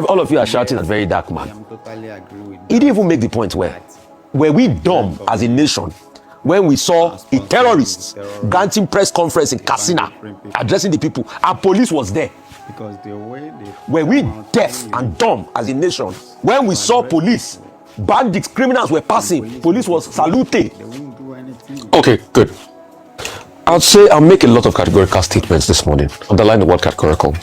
All of you are shouting at Verydarkman. I totally agree with He didn't even make the point where were we dumb as a nation when we saw a terrorist granting press conference in Katsina, addressing the people, and police was there? because the way they were we deaf and dumb as a nation when we saw police, bandits, criminals were passing, police was saluting? they won't do anything. Okay, good. I'll make a lot of categorical statements this morning. Underline the word categorical.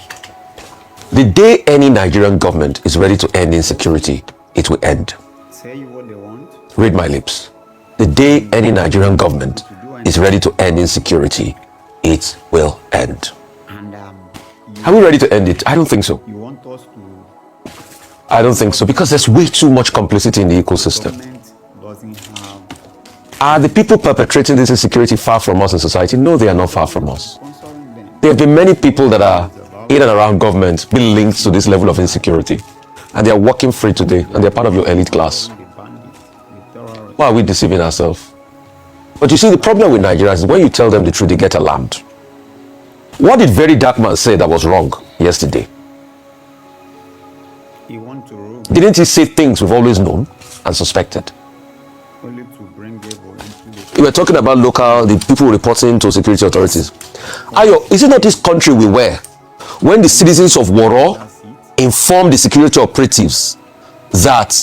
The day any Nigerian government is ready to end insecurity, it will end. Say what they want. Read my lips. The day any Nigerian government is ready to end insecurity, it will end. And Are we ready to end it? I don't think so. you want us to I don't think so, because there's way too much complicity in the ecosystem. government doesn't have Are the people perpetrating this insecurity far from us in society? No, they are not far from us. sponsoring them. There have been many people that are in and around government being linked to this level of insecurity, and they are walking free today, and they're part of your elite class. The bandits, the terrorists. Why are we deceiving ourselves? But you see, the problem with Nigerians is when you tell them the truth, they get alarmed. What did Verydarkman say that was wrong yesterday? He want to rule Didn't he say things we've always known and suspected? only to bring evil into the We were talking about the people reporting to security authorities. Ayo, is it not this country we were when the citizens of Woro informed the security operatives that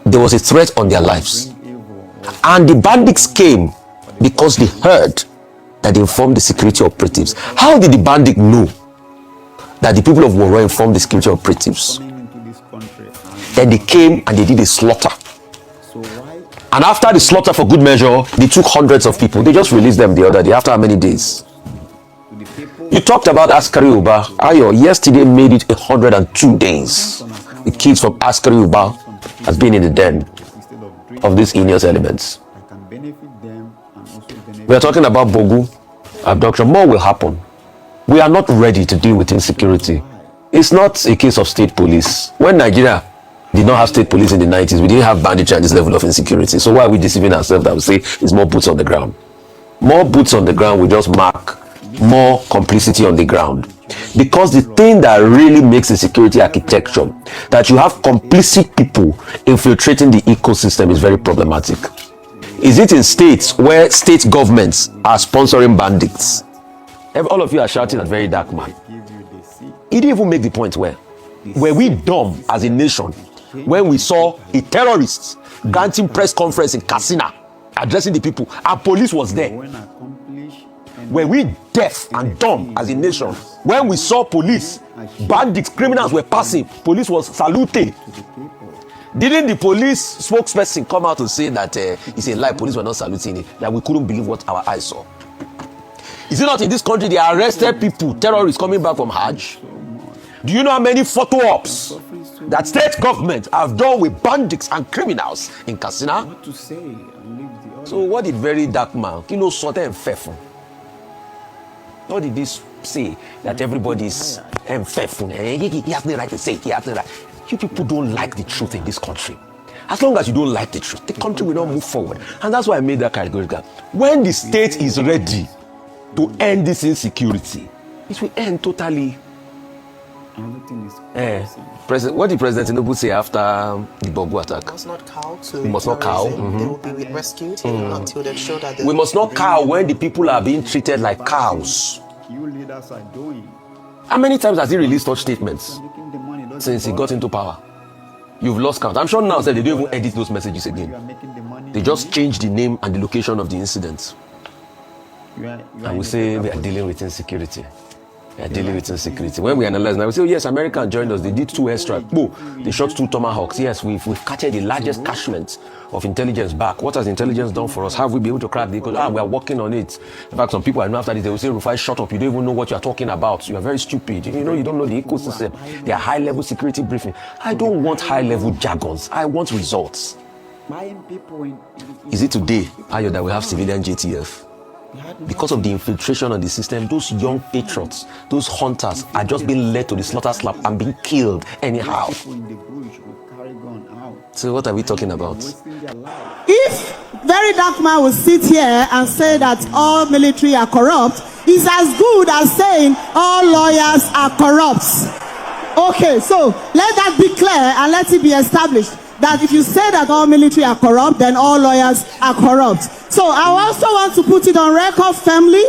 there was a threat on their lives? bring evil was And the bandits came because they heard that they informed the security operatives. How did the bandit know that the people of Woro informed the security operatives? coming into this country and Then they came and they did a slaughter. so why And after the slaughter, for good measure, they took hundreds of people. They just released them the other day. After how many days? to the people You talked about Askari Uba. Ayo, yesterday made it 102 days. The kids from Askari Uba has been in the den instead of doing of these heinous elements. that can benefit them and also benefit We are talking about Bogu abduction. More will happen. We are not ready to deal with insecurity. It's not a case of state police. When Nigeria did not have state police in the 90s, we didn't have banditry at this level of insecurity. So why are we deceiving ourselves that we say it's more boots on the ground? More boots on the ground will just mark more complicity on the ground. Because the thing that really makes the security architecture, that you have complicit people infiltrating the ecosystem, is very problematic. Is it in states where state governments are sponsoring bandits? All of you are shouting at Verydarkman. give you the seat. He didn't even make the point where were we dumb as a nation when we saw a terrorist granting press conference in Katsina, addressing the people, and police was there? When accomplished and Were we deaf and dumb as a nation when we saw police, bandits, criminals were passing, police was saluting? to the people Didn't the police spokesperson come out to say that it's a lie, police were not saluting it, that we couldn't believe what our eyes saw? Is it not in this country they arrested people, terrorists coming back from Hajj? Do you know how many photo ops that state government have done with bandits and criminals in Katsina? what to say and leave the other. So what did Verydarkman, you know, sort of fearful? What did this say that everybody's fearful? He has no right to say it. He has no right. You people don't like the truth in this country. As long as you don't like the truth, the country will not move forward. And that's why I made that categorical. When the state is ready to end this insecurity, it will end totally. Everything is What did President Tinubu say after the Bogu attack? Must not cow to We must not cow. terrorism. They will be rescued until they show that We must not cow when the people are being treated like cows. you leaders are doing. How many times has he released such statements Making the money doesn't since he bother. got into power? You've lost count. I'm sure now that they don't even edit those messages You again. are making the money. They just change the name and the location of the incident. You are And in we a say better we are dealing with insecurity. We are dealing with insecurity. When we analyze now, we say, oh, yes, America joined us. They did 2 airstrikes. Oh, they shot 2 Tomahawks. Yes, we've captured the largest catchment of intelligence back. What has intelligence done for us? Have we been able to crack the code? We are working on it. In fact, some people I know after this, they will say, Rufai, shut up. You don't even know what you are talking about. You are very stupid. You know, you don't know the ecosystem. They are high-level security briefing. I don't want high-level jargons. I want results. buying people in Is it today, Ayo, that we have civilian JTF? Because of the infiltration of the system, those young patriots, those hunters are just being led to the slaughter slab and being killed anyhow. people in the bush will carry gun out, So what are we talking about? wasting their life. If Verydarkman will sit here and say that all military are corrupt, it's as good as saying all lawyers are corrupt. Okay, so let that be clear and let it be established that if you say that all military are corrupt, then all lawyers are corrupt. So I also want to put it on record firmly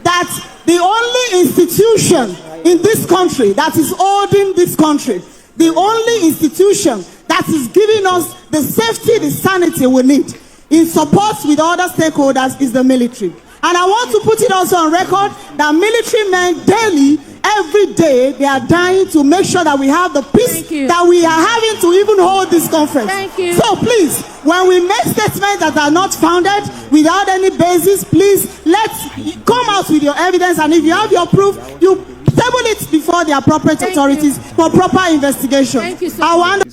that the only institution in this country that is holding this country, the only institution that is giving us the safety, the sanity we need in support with other stakeholders is the military. And I want to put it also on record that military men daily, every day, they are dying to make sure that we have the peace that we are having to even hold this conference. Thank you. So please, when we make statements that are not founded without any basis, please let's come out with your evidence, and if you have your proof, you table it before the appropriate authorities for proper investigation. Thank you so I want